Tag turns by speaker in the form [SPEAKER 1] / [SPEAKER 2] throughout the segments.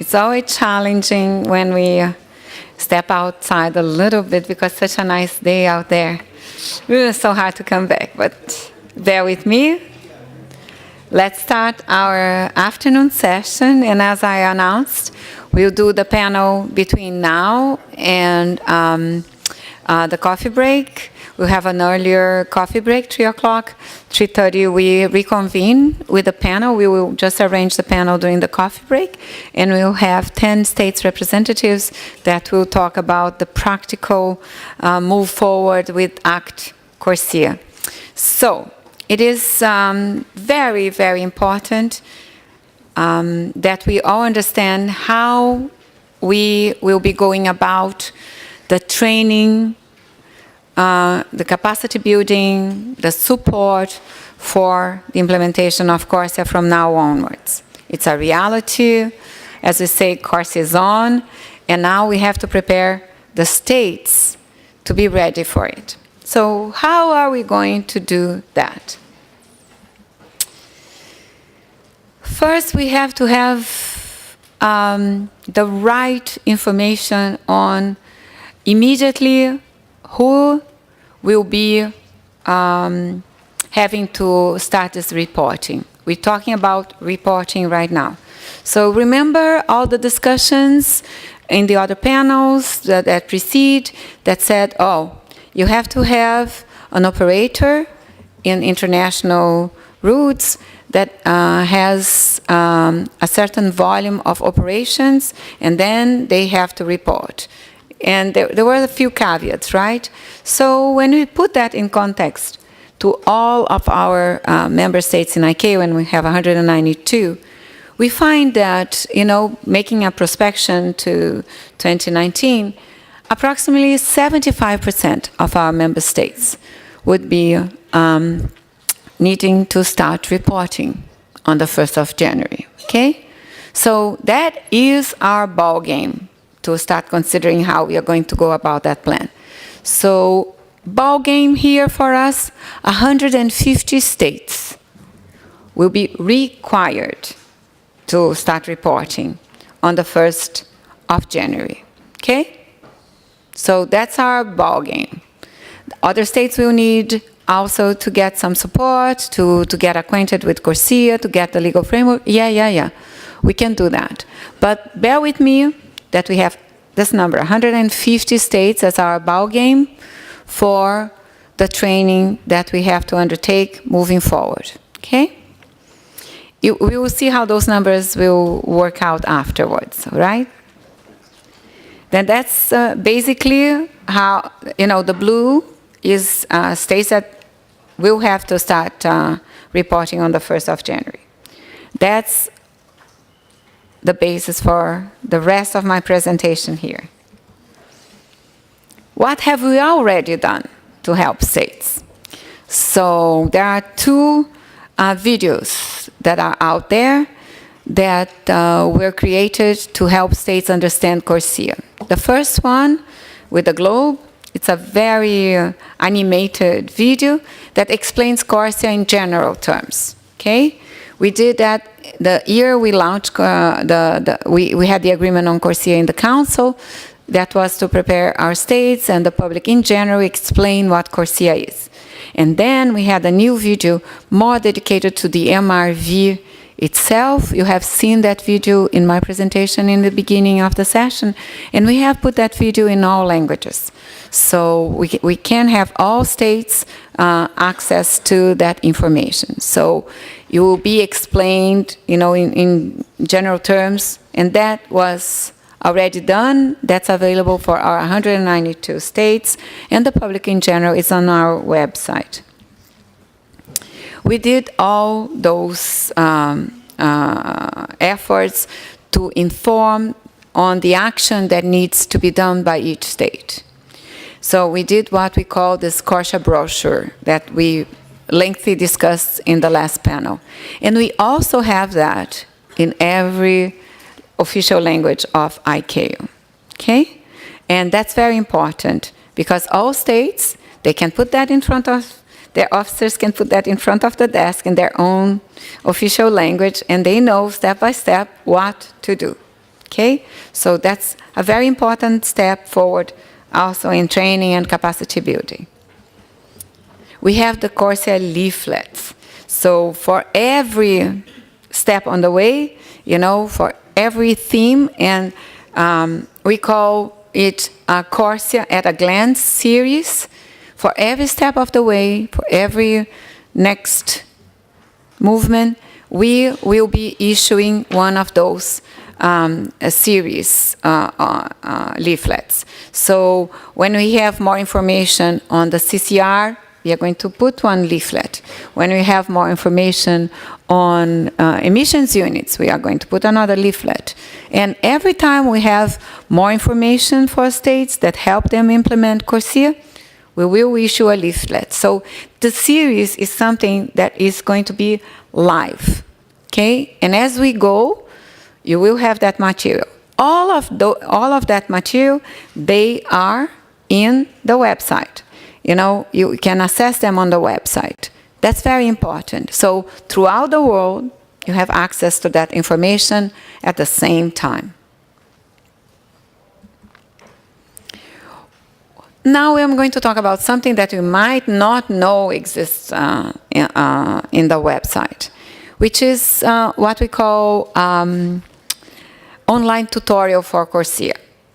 [SPEAKER 1] It's always challenging when we step outside a little bit because such a nice day out there. It's so hard to come back, but bear with me. Let's start our afternoon session, and as I announced, we'll do the panel between now and the coffee break. We'll have an earlier coffee break, 3 o'clock. 3:30 we reconvene with the panel. We will just arrange the panel during the coffee break, and we'll have 10 states representatives that will talk about the practical move forward with ACT-CORSIA. So it is very, very important that we all understand how we will be going about the training, the capacity building, the support for the implementation of CORSIA from now onwards. It's a reality. As we say, CORSIA is on, and now we have to prepare the states to be ready for it. So how are we going to do that? First, we have to have the right information on immediately who will be having to start this reporting. We're talking about reporting right now. So remember all the discussions in the other panels that precede that said, oh, you have to have an operator in international routes that has a certain volume of operations, and then they have to report. And there were a few caveats, right? So when we put that in context to all of our member states in ICAO, and we have 192, we find that, making a prospection to 2019, approximately 75% of our member states would be needing to start reporting on the 1st of January, okay? So that is our ball game to start considering how we are going to go about that plan. So ball game here for us, 150 states will be required to start reporting on the 1st of January, okay? So that's our ball game. Other states will need also to get some support, to get acquainted with CORSIA, to get the legal framework. Yeah. We can do that. But bear with me that we have this number, 150 states as our ball game for the training that we have to undertake moving forward, okay? We will see how those numbers will work out afterwards, all right? Then that's basically how, the blue is states that will have to start reporting on the 1st of January. That's the basis for the rest of my presentation here. What have we already done to help states? So there are 2 videos that are out there that were created to help states understand CORSIA. The first one with the globe, it's a very animated video that explains CORSIA in general terms, okay? We did that the year we launched, we had the agreement on CORSIA in the Council. That was to prepare our states and the public in general, explain what CORSIA is. And then we had a new video more dedicated to the MRV itself. You have seen that video in my presentation in the beginning of the session, and we have put that video in all languages. So we can have all states access to that information. So it will be explained, in general terms, and that was already done. That's available for our 192 states, and the public in general is on our website. We did all those efforts to inform on the action that needs to be done by each state. So we did what we call this CORSIA brochure that we lengthily discussed in the last panel. And we also have that in every official language of ICAO, okay? And that's very important because all states, they can put that in front of, their officers can put that in front of the desk in their own official language, and they know step by step what to do, Okay? So that's a very important step forward also in training and capacity building. We have the CORSIA leaflets. So for every step on the way, you know, for every theme, and we call it a CORSIA at a glance series. For every step of the way, for every next movement, we will be issuing one of those series leaflets. So when we have more information on the CCR, we are going to put one leaflet. When we have more information on emissions units, we are going to put another leaflet. And every time we have more information for states that help them implement CORSIA, we will issue a leaflet. So the series is something that is going to be live, okay? And as we go, you will have that material. All of that material, they are in the website. You know, you can access them on the website. That's very important. So throughout the world, you have access to that information at the same time. Now I'm going to talk about something that you might not know exists in the website, which is what we call online tutorial for CORSIA.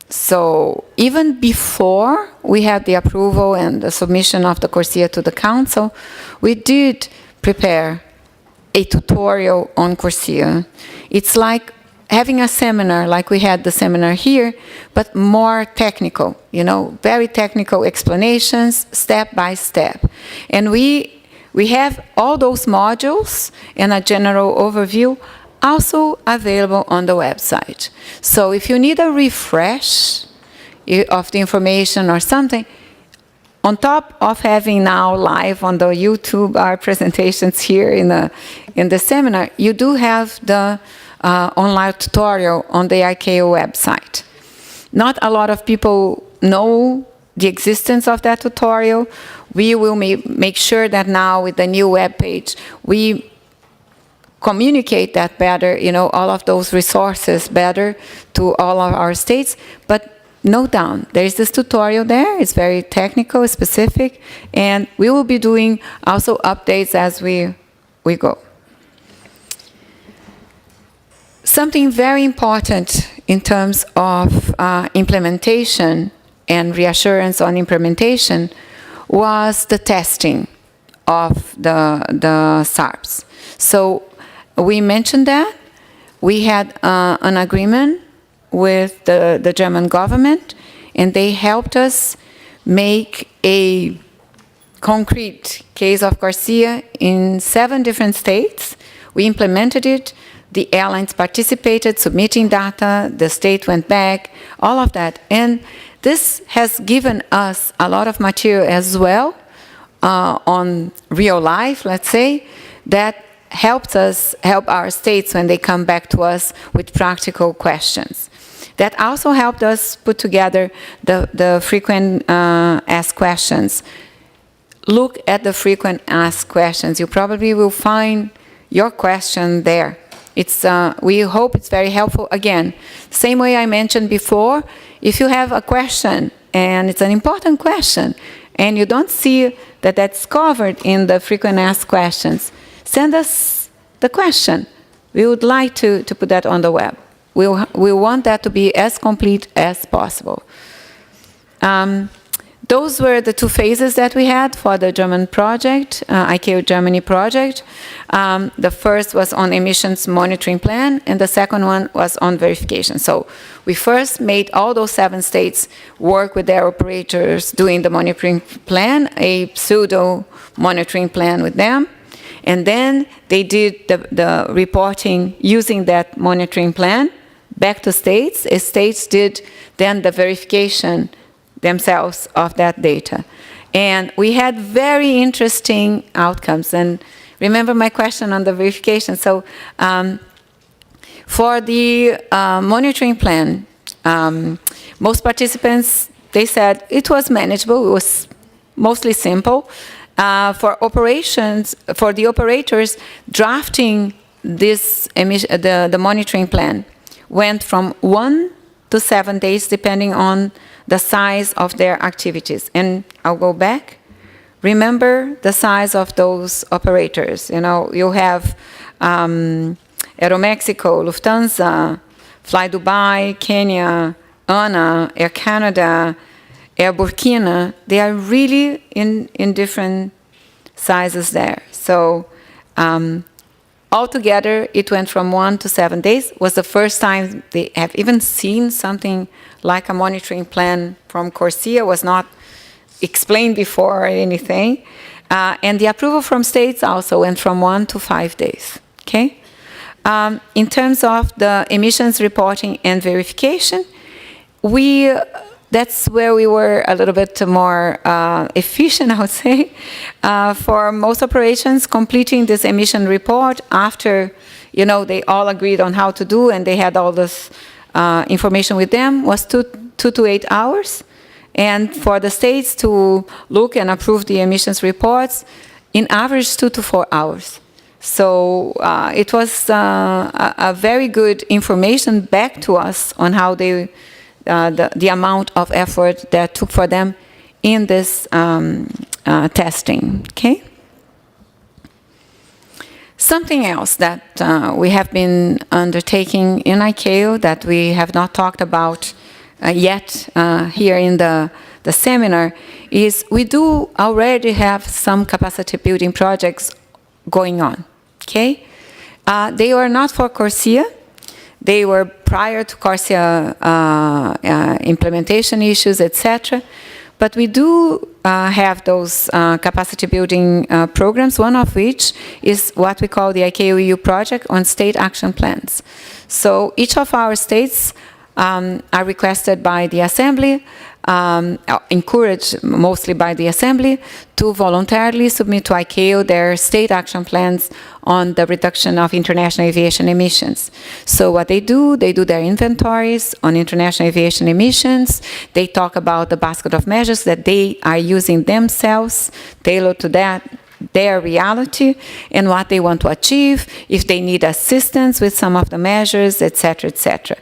[SPEAKER 1] So even before we had the approval and the submission of the CORSIA to the Council, we did prepare a tutorial on CORSIA. It's like having a seminar, like we had the seminar here, but more technical, you know, very technical explanations, step by step. And we have all those modules and a general overview also available on the website. So if you need a refresh of the information or something, on top of having now live on the YouTube our presentations here in the seminar, you do have the online tutorial on the ICAO website. Not a lot of people know the existence of that tutorial. We will make sure that now with the new web page, we communicate that better, you know, all of those resources better to all of our states. But no doubt, there is this tutorial there. It's very technical, specific, and we will be doing also updates as we go. Something very important in terms of implementation and reassurance on implementation was the testing of the SARPs. So we mentioned that. We had an agreement with the German government, and they helped us make a concrete case of CORSIA in 7 different states. We implemented it. The airlines participated, submitting data, the state went back, all of that. And this has given us a lot of material as well on real life, let's say, that helps us help our states when they come back to us with practical questions. That also helped us put together the frequent asked questions. Look at the frequent asked questions. You probably will find your question there. We hope it's very helpful. Again, same way I mentioned before, if you have a question and it's an important question and you don't see that that's covered in the frequent asked questions, send us the question. We would like to put that on the web. We want that to be as complete as possible. Those were the 2 phases that we had for the German project, ICAO Germany project. The first was on emissions monitoring plan, and the second one was on verification. So we first made all those 7 states work with their operators doing the monitoring plan, a pseudo monitoring plan with them. And then they did the reporting using that monitoring plan back to states. States did then the verification themselves of that data. And we had very interesting outcomes. And remember my question on the verification. So for the monitoring plan, most participants, they said it was manageable. It was mostly simple. For operations, for the operators drafting this the monitoring plan went from 1 to 7 days, depending on the size of their activities. And I'll go back. Remember the size of those operators. You know, you have Aeromexico, Lufthansa, Fly Dubai, Kenya, ANA, Air Canada, Air Burkina. They are really in different sizes there. So altogether, it went from 1 to 7 days. Was the first time they have even seen something like a monitoring plan from CORSIA. Was not explained before or anything. And the approval from states also went from 1 to 5 days. Okay. In terms of the emissions reporting and verification, that's where we were a little bit more efficient, I would say, for most operations. Completing this emission report after, you know, they all agreed on how to do and they had all this information with them was 2 to 8 hours. And for the states to look and approve the emissions reports, in average 2 to 4 hours. So it was a very good information back to us on how they, the amount of effort that took for them in this testing. Okay. Something else that we have been undertaking in ICAO that we have not talked about yet here in the seminar is we do already have some capacity building projects going on. Okay, they were not for CORSIA. They were prior to CORSIA implementation issues, etc. But we do have those capacity building programs, one of which is what we call the ICAO EU project on state action plans. So each of our states are requested by the Assembly, encouraged mostly by the Assembly, to voluntarily submit to ICAO their state action plans on the reduction of international aviation emissions. So what they do their inventories on international aviation emissions. They talk about the basket of measures that they are using themselves, tailored to their reality and what they want to achieve, if they need assistance with some of the measures, etc., etc.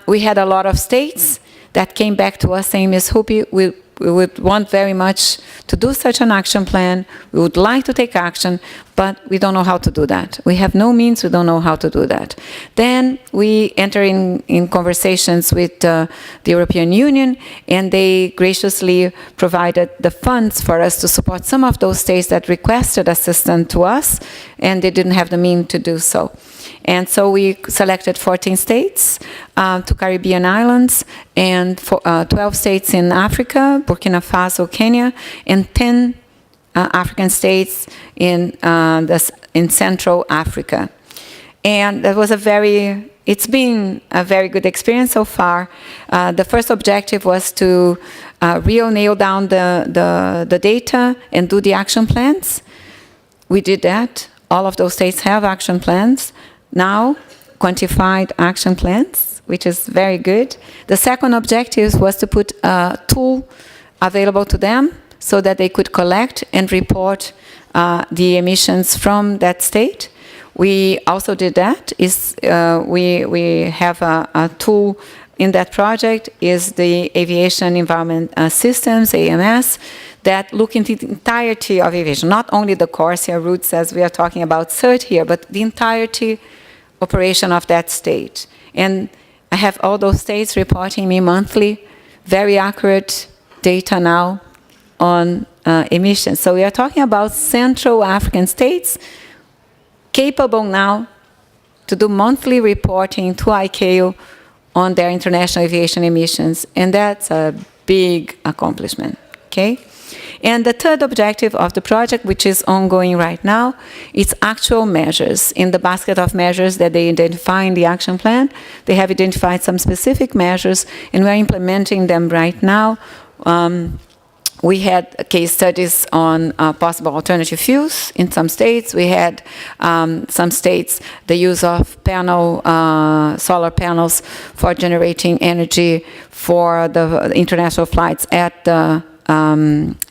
[SPEAKER 1] We had a lot of states that came back to us saying, Ms. Hoopy, we would want very much to do such an action plan. We would like to take action, but we don't know how to do that. We have no means, we don't know how to do that. Then we enter in conversations with the European Union, and they graciously provided the funds for us to support some of those states that requested assistance to us, and they didn't have the means to do so. And so we selected 14 states, 2 Caribbean islands, and 12 states in Africa, Burkina Faso, Kenya, and 10 African states in Central Africa. And that was it's been a very good experience so far. The first objective was to really nail down the data and do the action plans. We did that. All of those states have action plans. Now, quantified action plans, which is very good. The second objective was to put a tool available to them so that they could collect and report the emissions from that state. We also did that. We have a tool in that project is the Aviation Environment Systems, AMS, that look into the entirety of aviation, not only the CORSIA routes as we are talking about CERT here, but the entirety operation of that state. And I have all those states reporting me monthly, very accurate data now on emissions. So we are talking about Central African states capable now to do monthly reporting to ICAO on their international aviation emissions. And that's a big accomplishment, okay? And the third objective of the project, which is ongoing right now, is actual measures. In the basket of measures that they identify in the action plan, they have identified some specific measures, and we're implementing them right now. We had case studies on possible alternative fuels in some states. We had some states the use of solar panels for generating energy for the international flights at the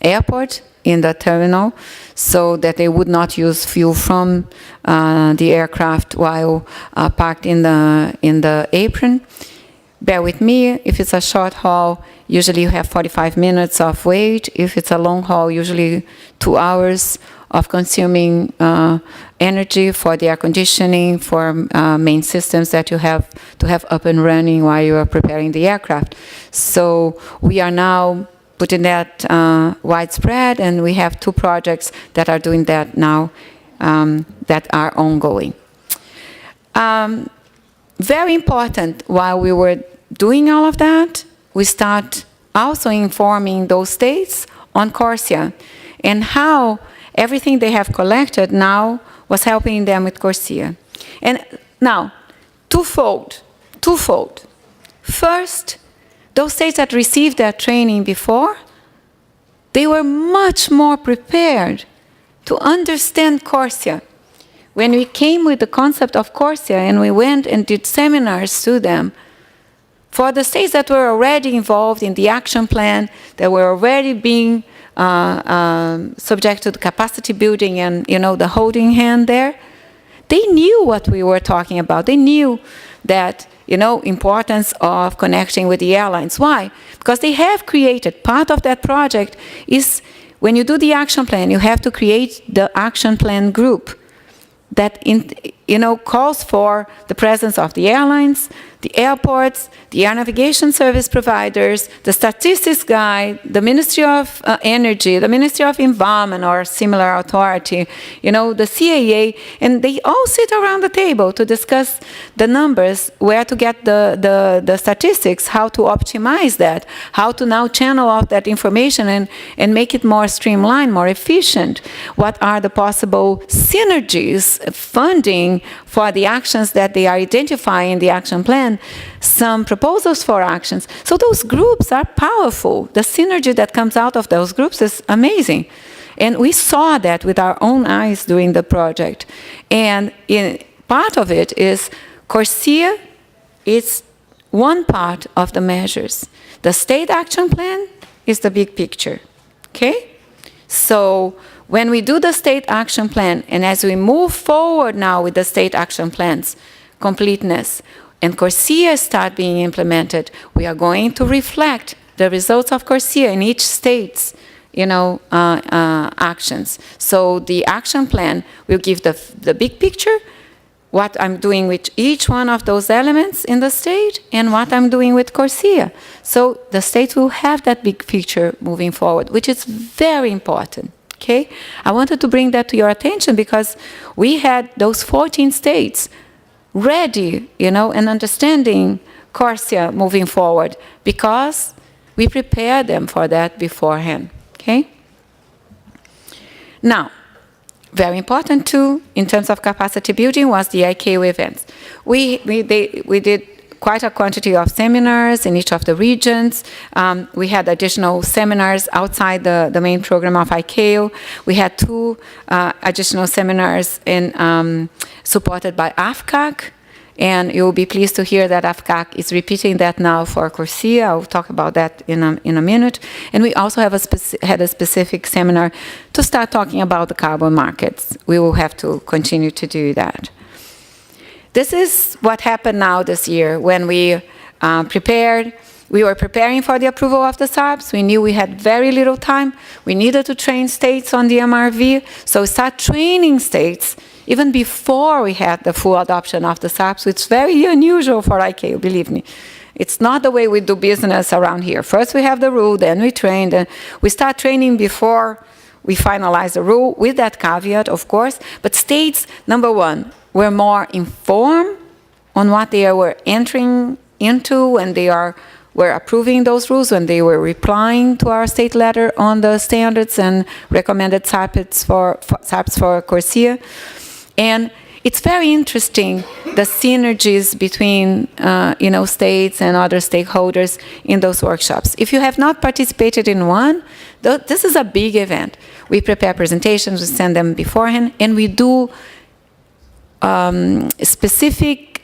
[SPEAKER 1] airport in the terminal. so that they would not use fuel from the aircraft while parked in the apron. Bear with me, if it's a short haul, usually you have 45 minutes of wait. If it's a long haul, usually 2 hours of consuming energy for the air conditioning, for main systems that you have to have up and running while you are preparing the aircraft. So we are now putting that widespread, and we have 2 projects that are doing that now that are ongoing. Very important, while we were doing all of that, we start also informing those states on CORSIA and how everything they have collected now was helping them with CORSIA. And now, twofold. First, those states that received that training before, they were much more prepared to understand CORSIA. When we came with the concept of CORSIA and we went and did seminars to them, for the states that were already involved in the action plan, that were already being subject to the capacity building and, the holding hand there, they knew what we were talking about. They knew that, importance of connecting with the airlines. Why? Because they have created, part of that project is when you do the action plan, you have to create the action plan group that calls for the presence of the airlines, the airports, the air navigation service providers, the statistics guy, the Ministry of Energy, the Ministry of Environment or similar authority, the CAA, and they all sit around the table to discuss the numbers, where to get the statistics, how to optimize that, how to now channel out that information and make it more streamlined, more efficient. What are the possible synergies, funding for the actions that they are identifying in the action plan, some proposals for actions. So those groups are powerful. The synergy that comes out of those groups is amazing. And we saw that with our own eyes during the project. And part of it is CORSIA is one part of the measures. The state action plan is the big picture, okay? So when we do the state action plan, and as we move forward now with the state action plans, completeness, and CORSIA start being implemented, we are going to reflect the results of CORSIA in each state's, actions. So the action plan will give the big picture, what I'm doing with each one of those elements in the state, and what I'm doing with CORSIA. So the states will have that big picture moving forward, which is very important. Okay, I wanted to bring that to your attention because we had those 14 states ready, and understanding CORSIA moving forward because we prepared them for that beforehand. Okay. Now, very important too, in terms of capacity building, was the ICAO events. We did quite a quantity of seminars in each of the regions. We had additional seminars outside the main program of ICAO. We had 2 additional seminars supported by AFCAC, and you'll be pleased to hear that AFCAC is repeating that now for CORSIA. I'll talk about that in a minute. And we also have had a specific seminar to start talking about the carbon markets. We will have to continue to do that. This is what happened now this year when we prepared. We were preparing for the approval of the SARPs. We knew we had very little time. We needed to train states on the MRV. So we started training states even before we had the full adoption of the SARPs, which is very unusual for ICAO, believe me. It's not the way we do business around here. First we have the rule, then we train. Then we start training before we finalize the rule, with that caveat, of course. But states, number one, were more informed on what they were entering into when they were approving those rules, when they were replying to our state letter on the standards and recommended SARPs for CORSIA. And it's very interesting, the synergies between states and other stakeholders in those workshops. If you have not participated in one, this is a big event. We prepare presentations, we send them beforehand, and we do specific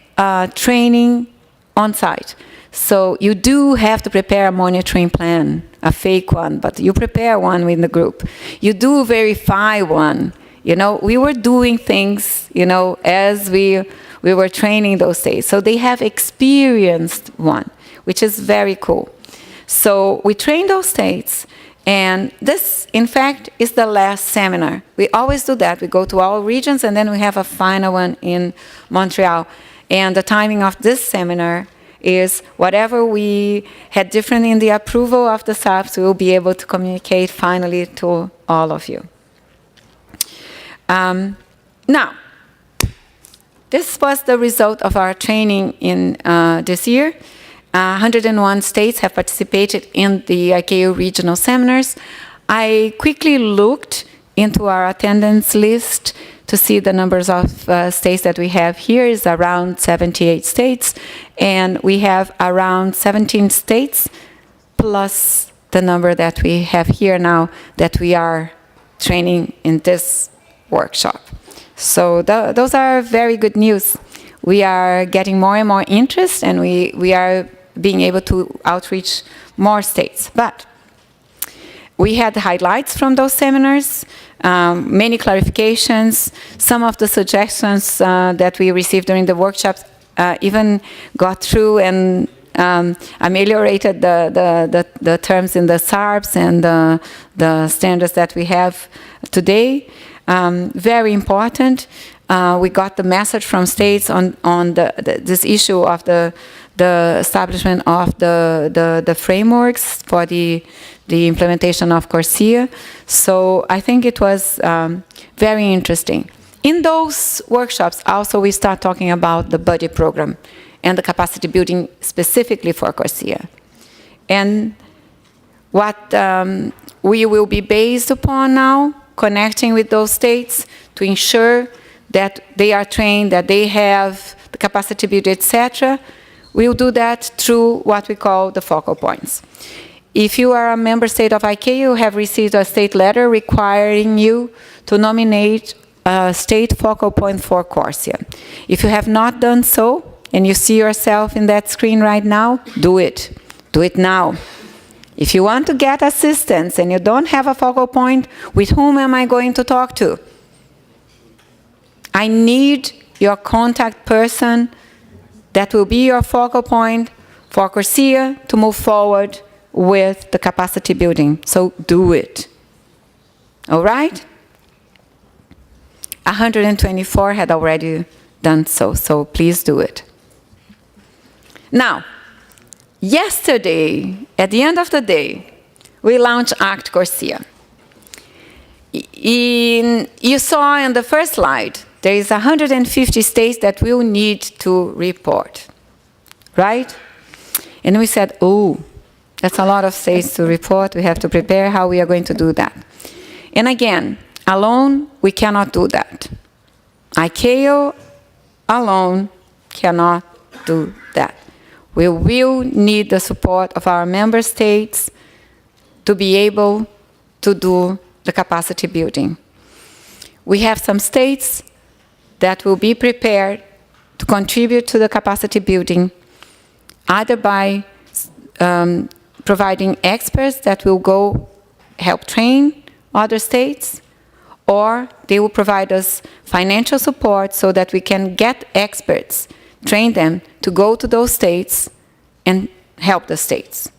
[SPEAKER 1] training on site. So you do have to prepare a monitoring plan, a fake one, but you prepare one with the group. You do verify one. You know, we were doing things, you know, as we were training those states. So they have experienced one, which is very cool. So we train those states, and this, in fact, is the last seminar. We always do that. We go to all regions, and then we have a final one in Montreal. And the timing of this seminar is whatever we had different in the approval of the SAPs, we will be able to communicate finally to all of you. Now, this was the result of our training in this year. 101 states have participated in the ICAO regional seminars. I quickly looked into our attendance list to see the numbers of states that we have here is around 78 states, and we have around 17 states plus the number that we have here now that we are training in this workshop. So those are very good news. We are getting more and more interest, and we are being able to outreach more states. But we had highlights from those seminars, many clarifications. Some of the suggestions that we received during the workshops even got through and ameliorated the terms in the SARPs and the standards that we have today. Very important. We got the message from states on this issue of the establishment of the frameworks for the implementation of CORSIA. So I think it was very interesting. In those workshops, also we start talking about the budget program and the capacity building specifically for CORSIA. And what we will be based upon now, connecting with those states to ensure that they are trained, that they have the capacity build, etc. We'll do that through what we call the focal points. If you are a member state of ICAO, you have received a state letter requiring you to nominate a state focal point for CORSIA. If you have not done so, and you see yourself in that screen right now, do it. Do it now. If you want to get assistance and you don't have a focal point, with whom am I going to talk to? I need your contact person that will be your focal point for CORSIA to move forward with the capacity building. So do it. All right? 124 had already done so, so please do it. Now, yesterday, at the end of the day, we launched ACT-CORSIA. You saw in the first slide, there is 150 states that will need to report, right? And we said, oh, that's a lot of states to report. We have to prepare how we are going to do that. And again, alone, we cannot do that. ICAO alone cannot do that. We will need the support of our member states to be able to do the capacity building. We have some states that will be prepared to contribute to the capacity building, either by providing experts that will go help train other states, or they will provide us financial support so that we can get experts, train them to go to those states and help the states.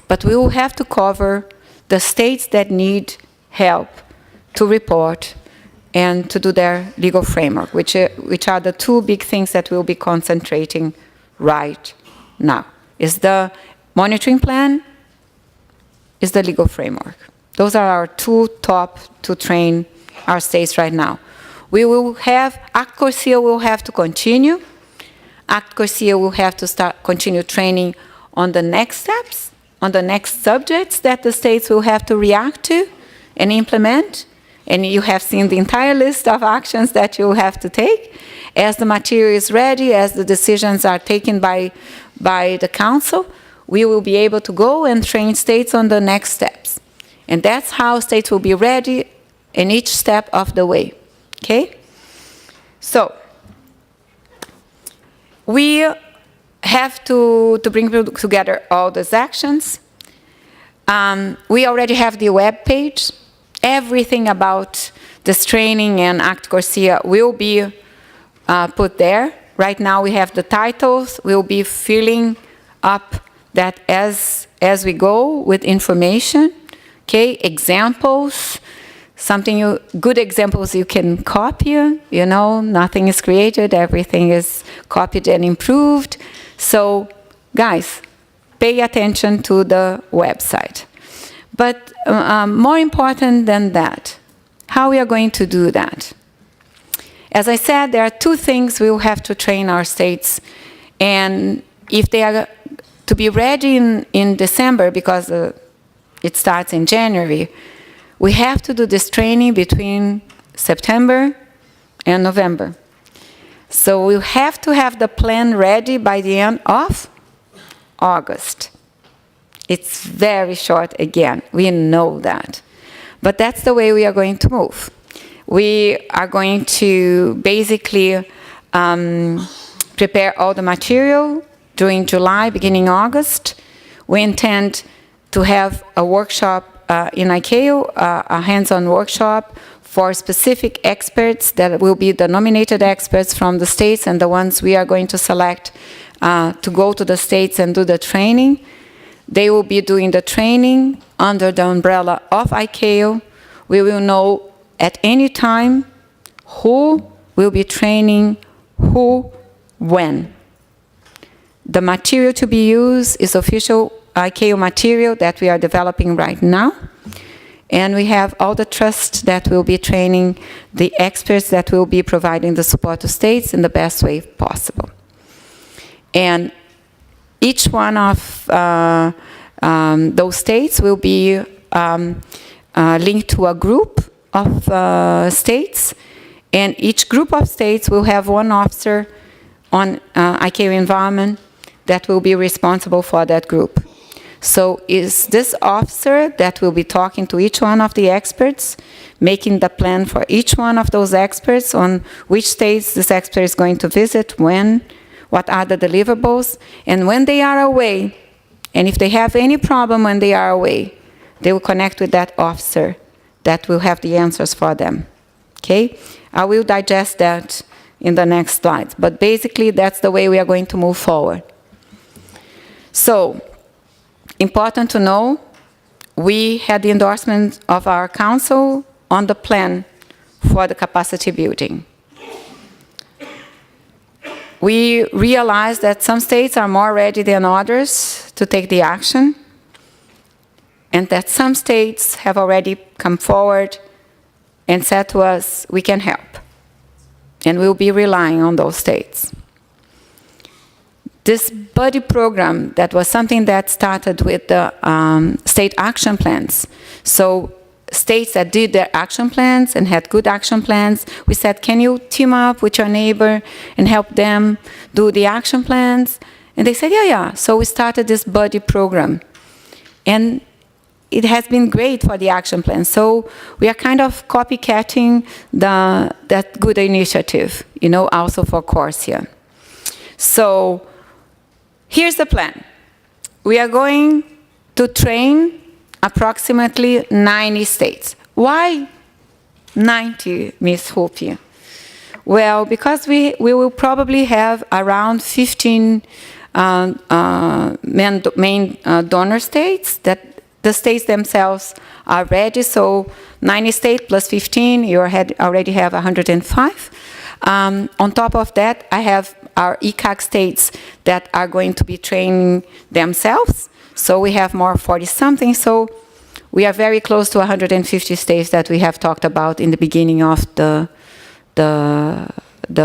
[SPEAKER 1] But we will have to cover the states that need help to report and to do their legal framework, which are the two big things that we'll be concentrating right now. Is the monitoring plan, is the legal framework. Those are our two top to train our states right now. We will have, ACT-CORSIA will have to continue. ACT-CORSIA will have to continue training on the next steps, on the next subjects that the states will have to react to and implement. And you have seen the entire list of actions that you have to take. As the material is ready, as the decisions are taken by the council, we will be able to go and train states on the next steps. And that's how states will be ready in each step of the way, okay? So, we have to bring together all those actions. We already have the web page. Everything about this training and ACT-CORSIA will be put there. Right now we have the titles. We'll be filling up that as we go with information, okay? Examples, good examples you can copy, you know, nothing is created, everything is copied and improved. So, guys, pay attention to the website. But more important than that, how we are going to do that? As I said, there are two things we will have to train our states. And if they are to be ready in December, because it starts in January, we have to do this training between September and November. So we'll have to have the plan ready by the end of August. It's very short again, we know that. But that's the way we are going to move. We are going to basically prepare all the material during July, beginning August. We intend to have a workshop in ICAO, a hands-on workshop for specific experts that will be the nominated experts from the states and the ones we are going to select to go to the states and do the training. They will be doing the training under the umbrella of ICAO. We will know at any time who will be training who, when. The material to be used is official ICAO material that we are developing right now. And we have all the trust that will be training the experts that will be providing the support to states in the best way possible. And each one of those states will be linked to a group of states, and each group of states will have one officer on ICAO environment that will be responsible for that group. So is this officer that will be talking to each one of the experts, making the plan for each one of those experts on which states this expert is going to visit, when, what are the deliverables, and when they are away, and if they have any problem when they are away, they will connect with that officer that will have the answers for them, okay? I will digest that in the next slides, but basically that's the way we are going to move forward. So, important to know, we had the endorsement of our council on the plan for the capacity building. We realized that some states are more ready than others to take the action, and that some states have already come forward and said to us, we can help. And we'll be relying on those states. This buddy program, that was something that started with the state action plans. So states that did their action plans and had good action plans, we said, can you team up with your neighbor and help them do the action plans? And they said, yeah. So we started this buddy program. And it has been great for the action plan. So we are kind of copycatting that good initiative, you know, also for CORSIA. So here's the plan. We are going to train approximately 90 states. Why 90, Ms. Hopi? Well, because we will probably have around 15 main donor states that the states themselves are ready. So 90 states plus 15, you already have 105. On top of that, I have our ECAC states that are going to be training themselves. So we have more 40-something. So we are very close to 150 states that we have talked about in the beginning of the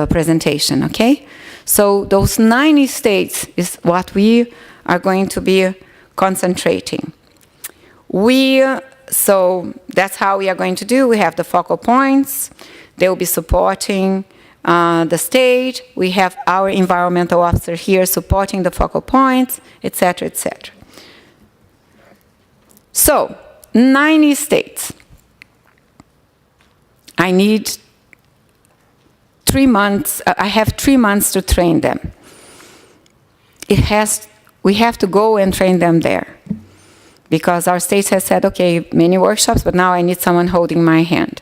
[SPEAKER 1] presentation, okay? So those 90 states is what we are going to be concentrating. So that's how we are going to do. We have the focal points. They will be supporting the state. We have our environmental officer here supporting the focal points, etc., etc. So, 90 states. I need 3 months. I have 3 months to train them. we have to go and train them there. Because our state has said, okay, many workshops, but now I need someone holding my hand.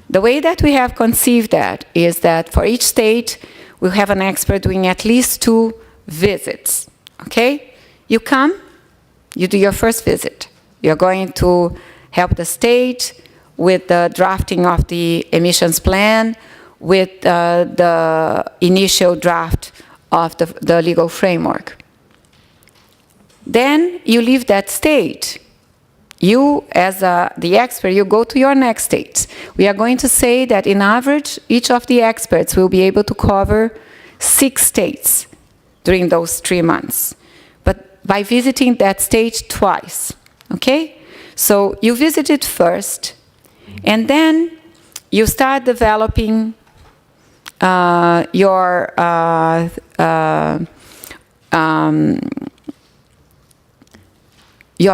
[SPEAKER 1] The way that we have conceived that is that for each state, we'll have an expert doing at least 2 visits, okay? You come, you do your first visit. You're going to help the state with the drafting of the emissions plan, with the initial draft of the legal framework. Then you leave that state. You, as the expert, you go to your next state. We are going to say that in average, each of the experts will be able to cover 6 states during those 3 months. But by visiting that state twice, okay? So you visit it first, and then you start developing your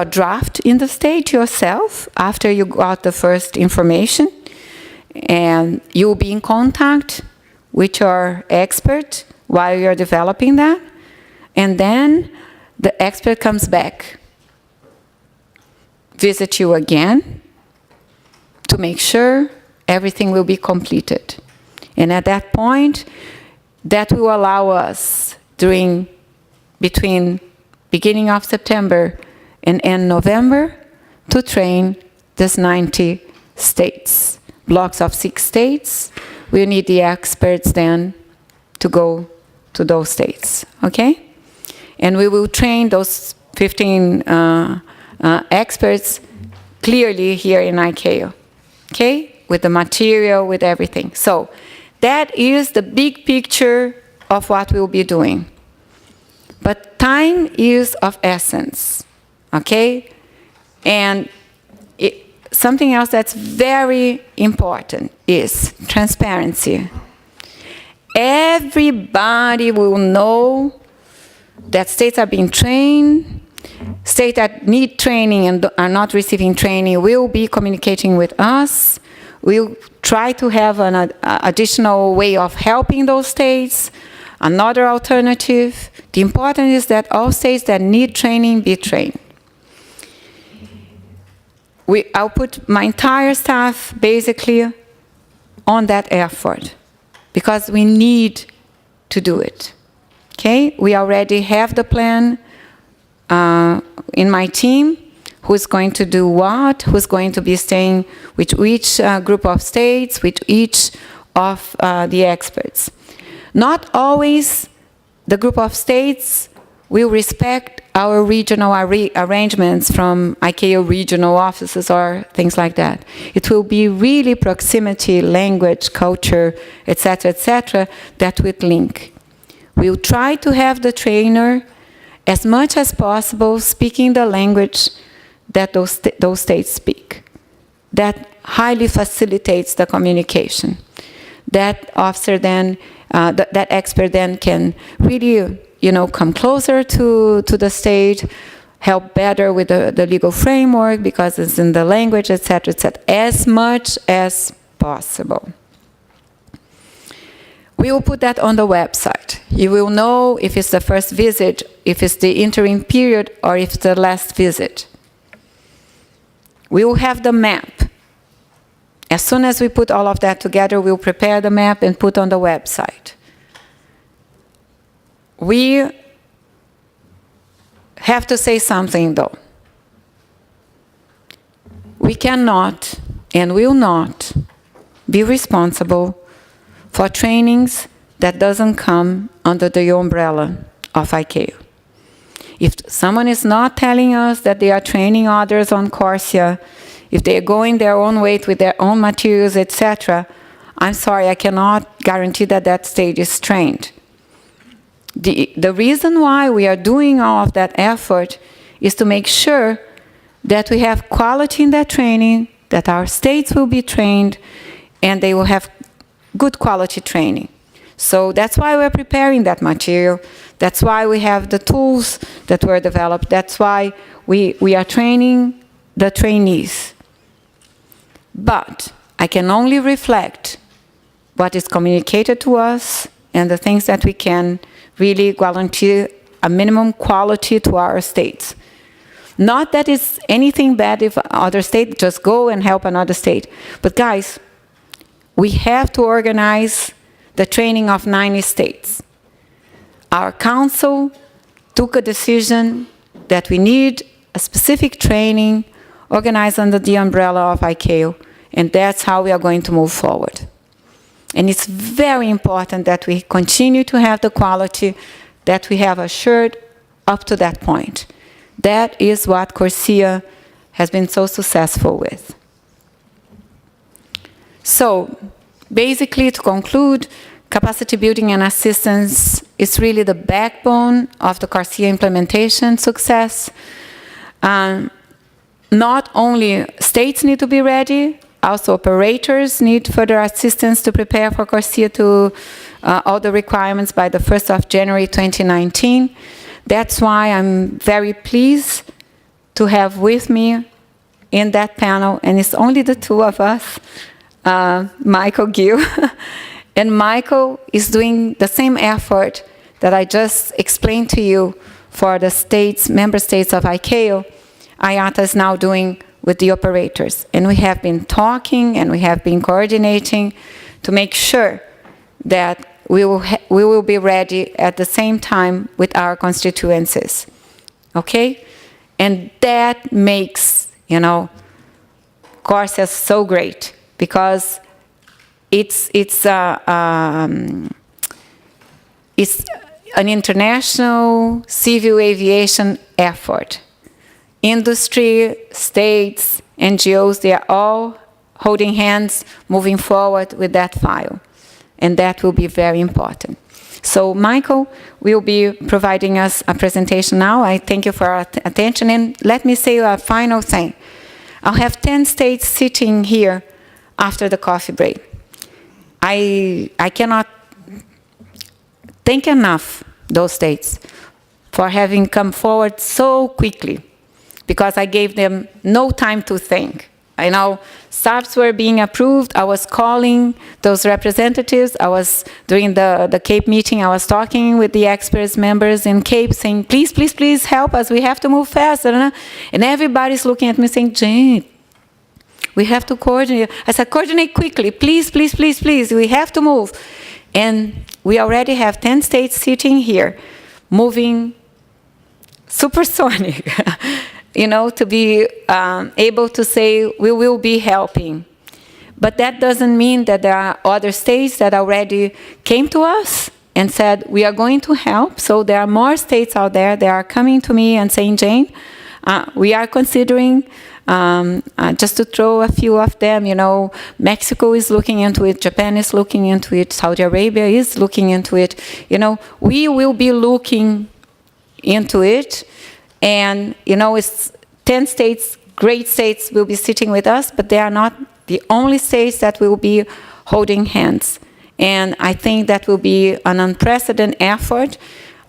[SPEAKER 1] draft in the state yourself after you got the first information, and you'll be in contact with your expert while you're developing that, and then the expert comes back, visit you again to make sure everything will be completed. And at that point, that will allow us between beginning of September and end November to train these 90 states. Blocks of 6 states, we need the experts then to go to those states, okay? And we will train those 15 experts clearly here in ICAO, okay? With the material, with everything. So that is the big picture of what we'll be doing. But time is of essence. Okay? And something else that's very important is transparency. Everybody will know that states are being trained. States that need training and are not receiving training will be communicating with us. We'll try to have an additional way of helping those states, another alternative. The important is that all states that need training be trained. I'll put my entire staff basically on that effort because we need to do it. Okay? We already have the plan in my team, who's going to do what, who's going to be staying with which group of states, with each of the experts. Not always the group of states will respect our regional arrangements from ICAO regional offices or things like that. It will be really proximity, language, culture, etc., that would link. We'll try to have the trainer as much as possible speaking the language that those states speak. That highly facilitates the communication. That officer then, that expert then can really, come closer to the state, help better with the legal framework because it's in the language, etc., as much as possible. We will put that on the website. You will know if it's the first visit, if it's the interim period, or if it's the last visit. We will have the map. As soon as we put all of that together, we'll prepare the map and put on the website. We have to say something, though. We cannot and will not be responsible for trainings that doesn't come under the umbrella of ICAO. If someone is not telling us that they are training others on CORSIA, if they are going their own way with their own materials, etc., I'm sorry, I cannot guarantee that that state is trained. The reason why we are doing all of that effort is to make sure that we have quality in that training, that our states will be trained, and they will have good quality training. So that's why we're preparing that material. That's why we have the tools that were developed. That's why we are training the trainees. But I can only reflect what is communicated to us and the things that we can really guarantee a minimum quality to our states. Not that it's anything bad if other state just go and help another state. But guys, we have to organize the training of 90 states. Our council took a decision that we need a specific training organized under the umbrella of ICAO, and that's how we are going to move forward. And it's very important that we continue to have the quality that we have assured up to that point. That is what CORSIA has been so successful with. So, basically, to conclude, capacity building and assistance is really the backbone of the CORSIA implementation success. Not only states need to be ready, also operators need further assistance to prepare for CORSIA to all the requirements by the 1st of January 2019. That's why I'm very pleased to have with me in that panel, and it's only the two of us, Michael Gill. And Michael is doing the same effort that I just explained to you for the states, member states of ICAO. IATA is now doing with the operators. And we have been talking and we have been coordinating to make sure that we will be ready at the same time with our constituencies. Okay? And that makes, you know, CORSIA so great, because it's an international civil aviation effort. Industry, states, NGOs, they are all holding hands, moving forward with that file. And that will be very important. So Michael will be providing us a presentation now. I thank you for your attention. And let me say a final thing. I'll have 10 states sitting here after the coffee break. I cannot thank enough those states for having come forward so quickly, because I gave them no time to think. I know SARPs were being approved. I was calling those representatives. I was, during the CAPE meeting, I was talking with the experts members in CAPE saying, please, please, please help us. We have to move faster. And everybody's looking at me saying, Jane, we have to coordinate. I said, coordinate quickly. Please, please, please, please. We have to move. And we already have 10 states sitting here, moving supersonic. You know, to be able to say, we will be helping. But that doesn't mean that there are other states that already came to us and said, we are going to help. So there are more states out there that are coming to me and saying, Jane, we are considering, just to throw a few of them, you know, Mexico is looking into it, Japan is looking into it, Saudi Arabia is looking into it. You know, we will be looking into it. And, you know, it's 10 states, great states, will be sitting with us, but they are not the only states that will be holding hands. And I think that will be an unprecedented effort.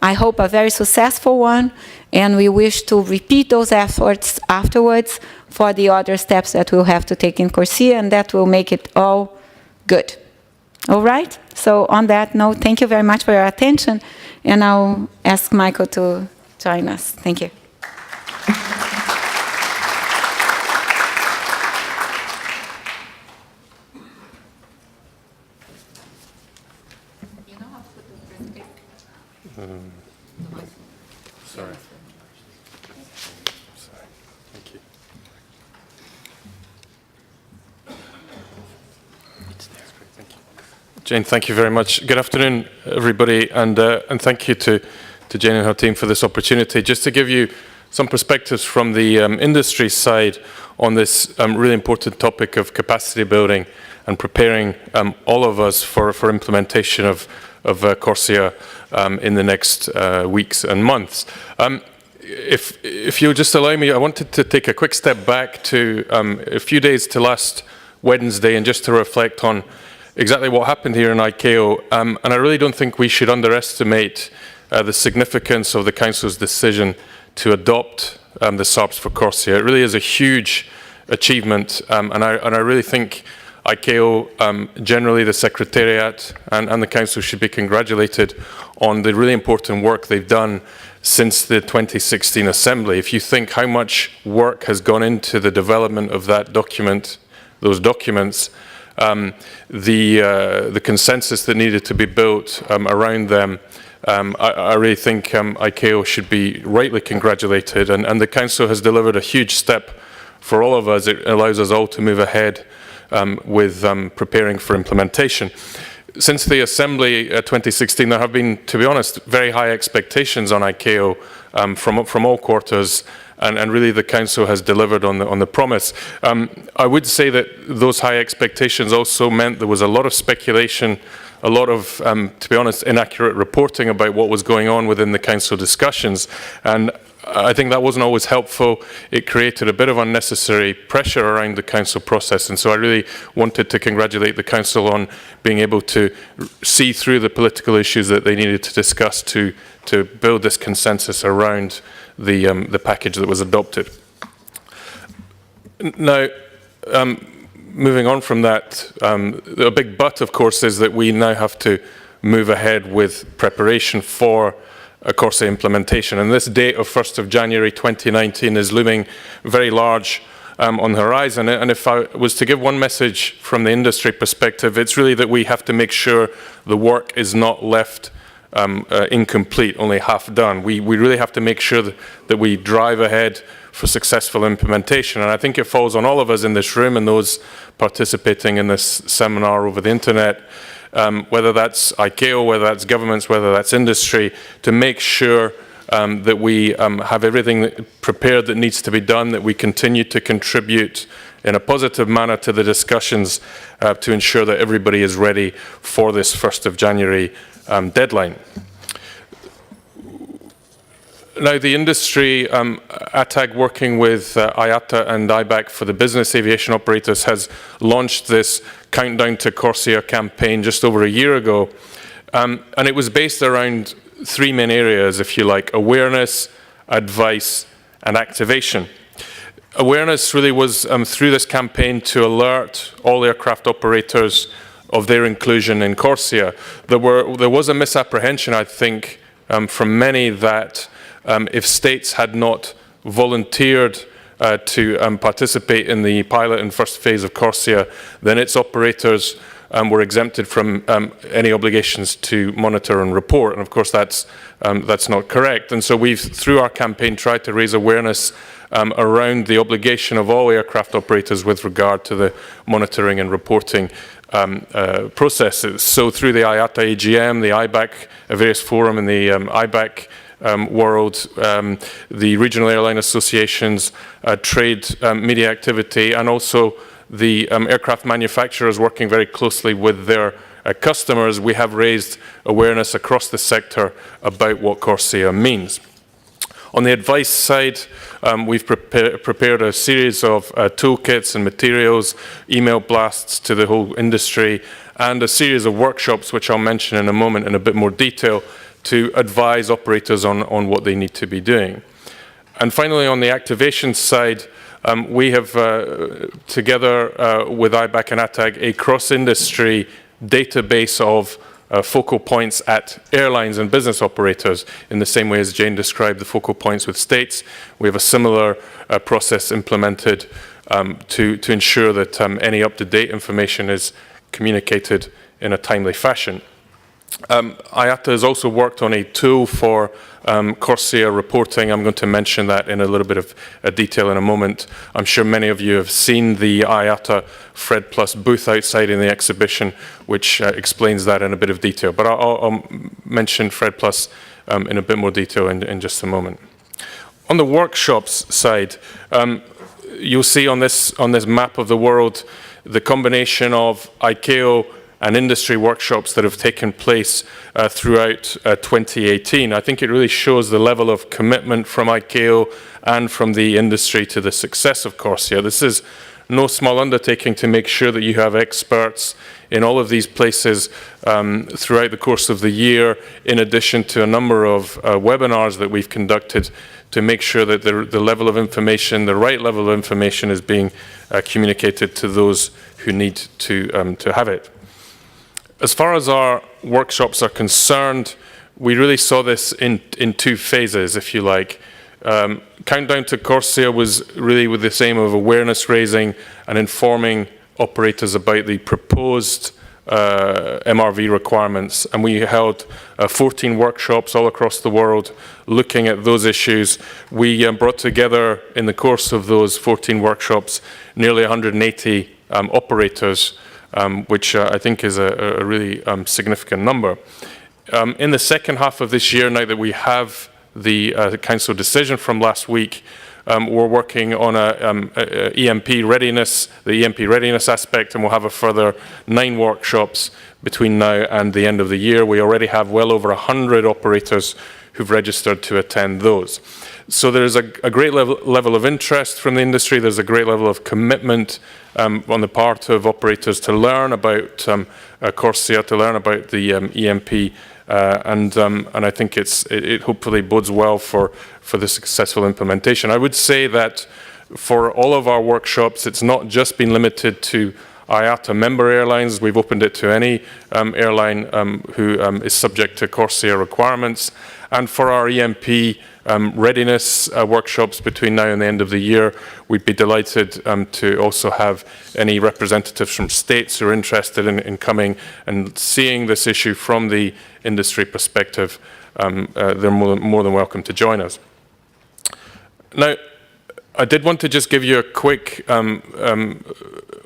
[SPEAKER 1] I hope a very successful one, and we wish to repeat those efforts afterwards for the other steps that we'll have to take in CORSIA, and that will make it all good. All right? So on that note, thank you very much for your attention, and I'll ask Michael to join us. Thank you.
[SPEAKER 2] Sorry. Thank you. Thank you. Jane, thank you very much. Good afternoon, everybody, and thank you to Jane and her team for this opportunity. Just to give you some perspectives from the industry side on this really important topic of capacity building and preparing all of us for implementation of CORSIA in the next weeks and months. If you'll just allow me, I wanted to take a quick step back to a few days to last Wednesday, and just to reflect on exactly what happened here in ICAO. And I really don't think we should underestimate the significance of the Council's decision to adopt the SARPs for CORSIA. It really is a huge achievement, and I really think ICAO, generally the Secretariat and the Council should be congratulated on the really important work they've done since the 2016 Assembly. If you think how much work has gone into the development of that document, those documents, the consensus that needed to be built around them, I really think ICAO should be rightly congratulated, and the Council has delivered a huge step for all of us. It allows us all to move ahead with preparing for implementation. Since the Assembly 2016, there have been, to be honest, very high expectations on ICAO from all quarters, and really the Council has delivered on the promise. I would say that those high expectations also meant there was a lot of speculation, a lot of, to be honest, inaccurate reporting about what was going on within the Council discussions, and I think that wasn't always helpful. It created a bit of unnecessary pressure around the Council process, and so I really wanted to congratulate the Council on being able to see through the political issues that they needed to discuss to build this consensus around the package that was adopted. Now, moving on from that, a big but, of course, is that we now have to move ahead with preparation for a CORSIA implementation. And this date of 1st of January 2019 is looming very large on the horizon. And if I was to give one message from the industry perspective, it's really that we have to make sure the work is not left incomplete, only half done. We really have to make sure that we drive ahead for successful implementation. And I think it falls on all of us in this room and those participating in this seminar over the internet, whether that's ICAO, whether that's governments, whether that's industry, to make sure that we have everything prepared that needs to be done, that we continue to contribute in a positive manner to the discussions to ensure that everybody is ready for this 1st of January deadline. Now, the industry, ATAG, working with IATA and IBAC for the business aviation operators, has launched this Countdown to CORSIA campaign just over a year ago. And it was based around three main areas, if you like: awareness, advice, and activation. Awareness really was through this campaign to alert all aircraft operators of their inclusion in CORSIA. There was a misapprehension, I think, from many that if states had not volunteered to participate in the pilot and first phase of CORSIA, then its operators were exempted from any obligations to monitor and report. And of course, that's not correct. And so we've, through our campaign, tried to raise awareness around the obligation of all aircraft operators with regard to the monitoring and reporting processes. So through the IATA AGM, the IBAC various forum, and the IBAC world, the regional airline associations, trade media activity, and also the aircraft manufacturers working very closely with their customers, we have raised awareness across the sector about what CORSIA means. On the advice side, we've prepared a series of toolkits and materials, email blasts to the whole industry, and a series of workshops, which I'll mention in a moment in a bit more detail, to advise operators on what they need to be doing. And finally, on the activation side, we have, together with IBAC and ATAG, a cross-industry database of focal points at airlines and business operators. In the same way as Jane described the focal points with states, we have a similar process implemented to ensure that any up-to-date information is communicated in a timely fashion. IATA has also worked on a tool for CORSIA reporting. I'm going to mention that in a little bit of detail in a moment. I'm sure many of you have seen the IATA Fred Plus booth outside in the exhibition, which explains that in a bit of detail. But I'll mention Fred Plus in a bit more detail in just a moment. On the workshops side, you'll see on this map of the world the combination of ICAO and industry workshops that have taken place throughout 2018. I think it really shows the level of commitment from ICAO and from the industry to the success of CORSIA. This is no small undertaking to make sure that you have experts in all of these places throughout the course of the year, in addition to a number of webinars that we've conducted to make sure that the level of information, the right level of information, is being communicated to those who need to have it. As far as our workshops are concerned, we really saw this in two phases, if you like. Countdown to CORSIA was really with this aim of awareness raising and informing operators about the proposed MRV requirements, and we held 14 workshops all across the world looking at those issues. We brought together in the course of those 14 workshops nearly 180 operators, which I think is a really significant number. In the second half of this year, now that we have the Council decision from last week, we're working on EMP readiness, the EMP readiness aspect, and we'll have a further 9 workshops between now and the end of the year. We already have well over 100 operators who've registered to attend those. So there's a great level of interest from the industry. There's a great level of commitment on the part of operators to learn about CORSIA, to learn about the EMP, and I think it hopefully bodes well for the successful implementation. I would say that for all of our workshops, it's not just been limited to IATA member airlines. We've opened it to any airline who is subject to CORSIA requirements. And for our EMP readiness workshops between now and the end of the year, we'd be delighted to also have any representatives from states who are interested in coming and seeing this issue from the industry perspective. They're more than welcome to join us. Now, I did want to just give you a quick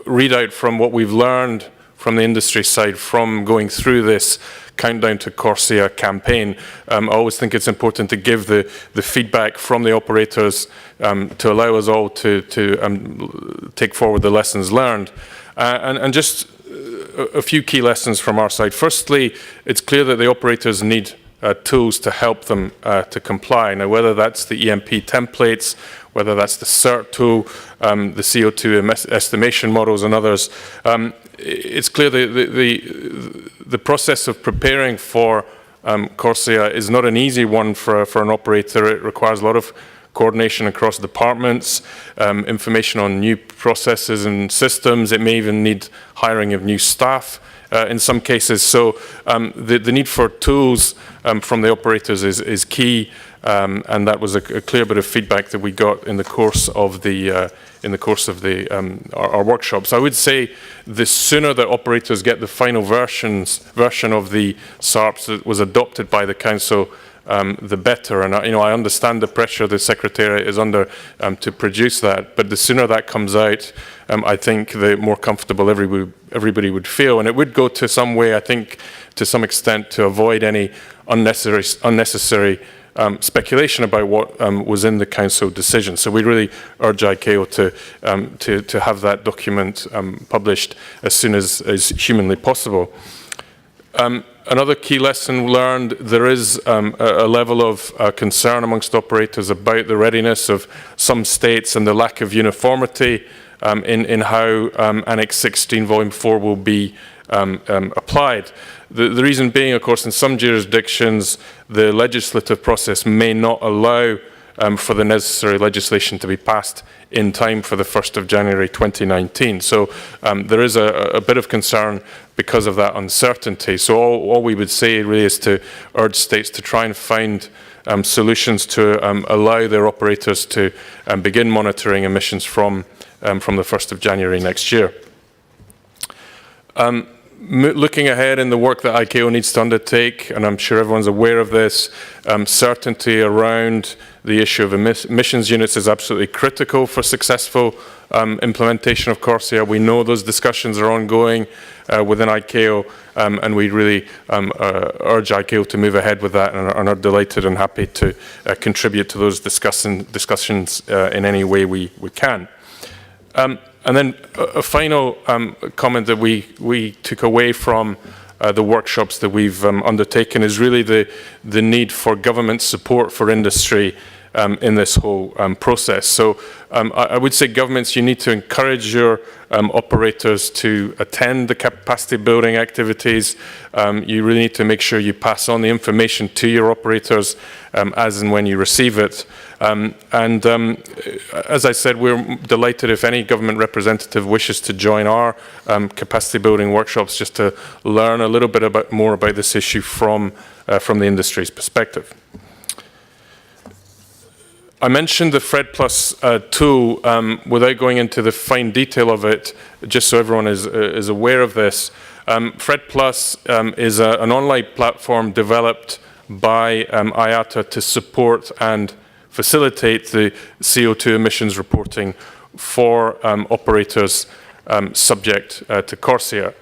[SPEAKER 2] readout from what we've learned from the industry side from going through this Countdown to CORSIA campaign. I always think it's important to give the feedback from the operators to allow us all to take forward the lessons learned. And just a few key lessons from our side. Firstly, it's clear that the operators need tools to help them to comply. Now, whether that's the EMP templates, whether that's the CERT tool, the CO2 estimation models and others, it's clear that the process of preparing for CORSIA is not an easy one for an operator. It requires a lot of coordination across departments, information on new processes and systems. It may even need hiring of new staff in some cases. So the need for tools from the operators is key, and that was a clear bit of feedback that we got in the course of our workshops. I would say the sooner that operators get the final version of the SARPs that was adopted by the Council, the better. And I understand the pressure the Secretariat is under to produce that, but the sooner that comes out, I think the more comfortable everybody would feel. And it would go to some way, I think, to some extent, to avoid any unnecessary speculation about what was in the Council decision. So we really urge ICAO to have that document published as soon as humanly possible. Another key lesson learned, there is a level of concern amongst operators about the readiness of some states and the lack of uniformity in how Annex 16 Volume 4 will be applied. The reason being, of course, in some jurisdictions, the legislative process may not allow for the necessary legislation to be passed in time for the 1st of January 2019. So there is a bit of concern because of that uncertainty. So all we would say really is to urge states to try and find solutions to allow their operators to begin monitoring emissions from the 1st of January next year. Looking ahead in the work that ICAO needs to undertake, and I'm sure everyone's aware of this, certainty around the issue of emissions units is absolutely critical for successful implementation of CORSIA. We know those discussions are ongoing within ICAO, and we really urge ICAO to move ahead with that, and are delighted and happy to contribute to those discussions in any way we can. And then a final comment that we took away from the workshops that we've undertaken is really the need for government support for industry in this whole process. So I would say governments, you need to encourage your operators to attend the capacity building activities. You really need to make sure you pass on the information to your operators as and when you receive it. As I said, we're delighted if any government representative wishes to join our capacity building workshops just to learn a little bit more about this issue from the industry's perspective. I mentioned the FRED Plus tool without going into the fine detail of it, just so everyone is aware of this. FRED Plus is an online platform developed by IATA to support and facilitate the CO2 emissions reporting for operators subject to CORSIA.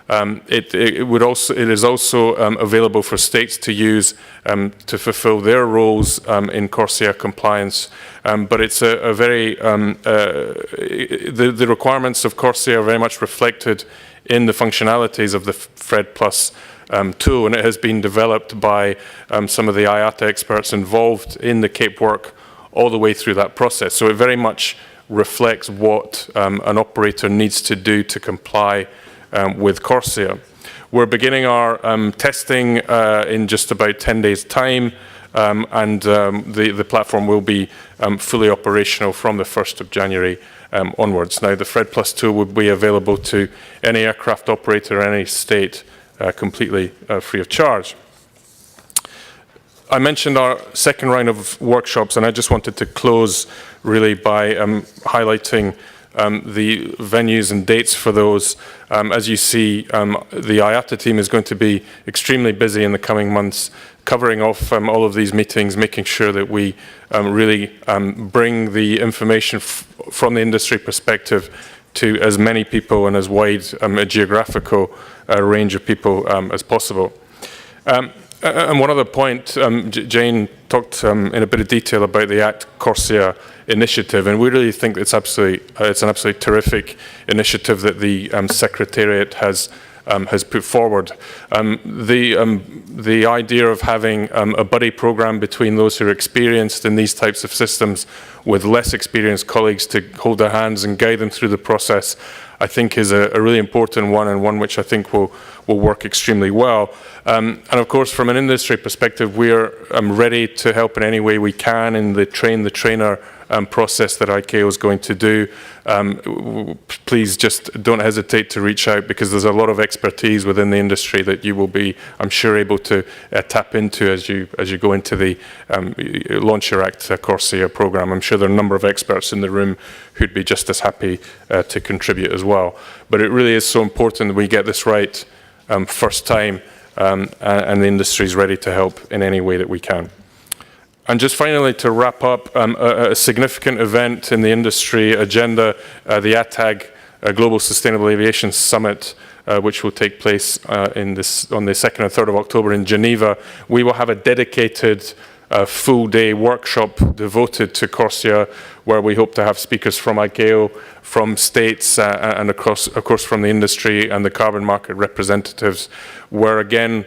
[SPEAKER 2] It is also available for states to use to fulfill their roles in CORSIA compliance. But it's a very, the requirements of CORSIA are very much reflected in the functionalities of the FRED Plus tool, and it has been developed by some of the IATA experts involved in the CAPE work all the way through that process. So it very much reflects what an operator needs to do to comply with CORSIA. We're beginning our testing in just about 10 days' time, and the platform will be fully operational from the 1st of January onwards. Now, the FRED Plus tool will be available to any aircraft operator, any state, completely free of charge. I mentioned our second round of workshops, and I just wanted to close really by highlighting the venues and dates for those. As you see, the IATA team is going to be extremely busy in the coming months, covering off all of these meetings, making sure that we really bring the information from the industry perspective to as many people and as wide a geographical range of people as possible. And one other point, Jane talked in a bit of detail about the ACT-CORSIA initiative, and we really think it's an absolutely terrific initiative that the Secretariat has put forward. The idea of having a buddy program between those who are experienced in these types of systems with less experienced colleagues to hold their hands and guide them through the process, I think is a really important one, and one which I think will work extremely well. And of course, from an industry perspective, we are ready to help in any way we can in the train-the-trainer process that ICAO is going to do. Please just don't hesitate to reach out, because there's a lot of expertise within the industry that you will be, I'm sure, able to tap into as you go into the Launch Your ACT-CORSIA program. I'm sure there are a number of experts in the room who'd be just as happy to contribute as well. But it really is so important that we get this right first time, and the industry is ready to help in any way that we can. And just finally, to wrap up, a significant event in the industry agenda, the ATAG Global Sustainable Aviation Summit, which will take place on the 2nd and 3rd of October in Geneva. We will have a dedicated full-day workshop devoted to CORSIA, where we hope to have speakers from ICAO, from states, and of course from the industry and the carbon market representatives, where again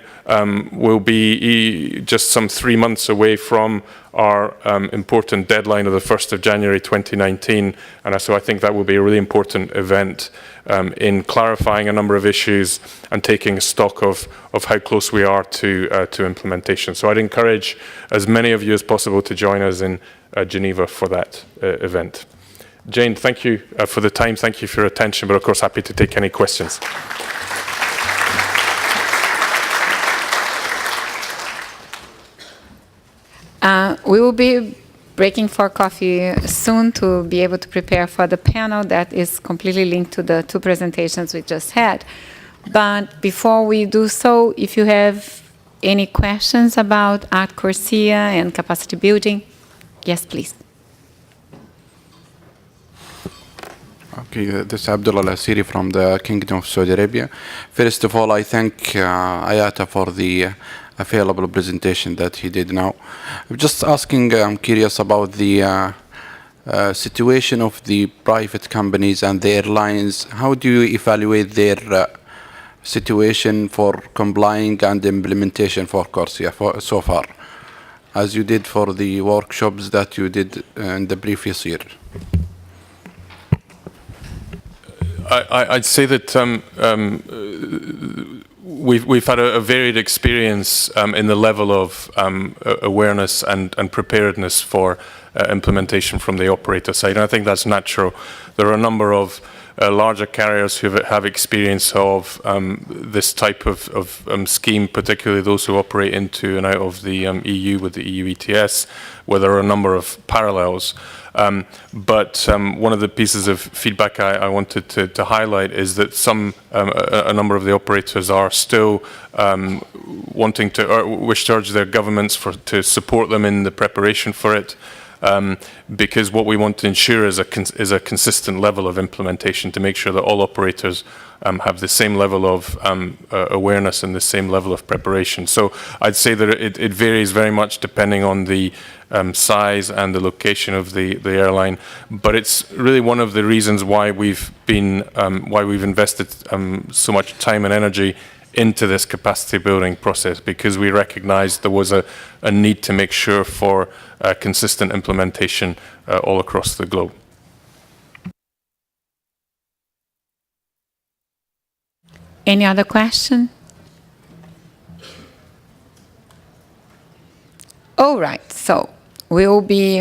[SPEAKER 2] we'll be just some 3 months away from our important deadline of the 1st of January 2019. And so I think that will be a really important event in clarifying a number of issues and taking stock of how close we are to implementation. So I'd encourage as many of you as possible to join us in Geneva for that event. Jane, thank you for the time. Thank you for your attention, but of course happy to take any questions.
[SPEAKER 1] We will be breaking for coffee soon to be able to prepare for the panel that is completely linked to the 2 presentations we just had. But before we do so, if you have any questions about ACT-CORSIA and capacity building, yes, please.
[SPEAKER 3] Okay, this is Abdullah Al-Asiri from the Kingdom of Saudi Arabia. First of all, I thank IATA for the available presentation that he did now. I'm just asking, I'm curious about the situation of the private companies and the airlines. How do you evaluate their situation for complying and implementation for CORSIA so far? as you did for the workshops that you did in the previous year?
[SPEAKER 2] I'd say that we've had a varied experience in the level of awareness and preparedness for implementation from the operator side. And I think that's natural. There are a number of larger carriers who have experience of this type of scheme, particularly those who operate into and out of the EU with the EU ETS, where there are a number of parallels. But one of the pieces of feedback I wanted to highlight is that a number of the operators are still wanting to, or wish to urge their governments to support them in the preparation for it. Because what we want to ensure is a consistent level of implementation to make sure that all operators have the same level of awareness and the same level of preparation. So I'd say that it varies very much depending on the size and the location of the airline, but it's really one of the reasons why we've invested so much time and energy into this capacity building process, because we recognized there was a need to make sure for consistent implementation all across the globe.
[SPEAKER 1] Any other question? All right, so we'll be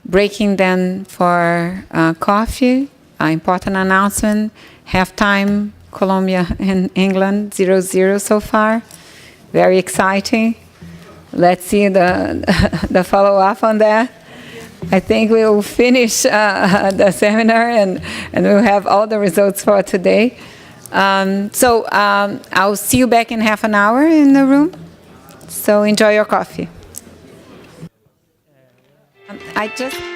[SPEAKER 1] breaking then for coffee. Important announcement, halftime, Colombia and England, 0-0 so far. Very exciting. Let's see the follow-up on that. I think we will finish the seminar and we'll have all the results for today. I'll see you back in half an hour in the room. So enjoy your coffee. I just...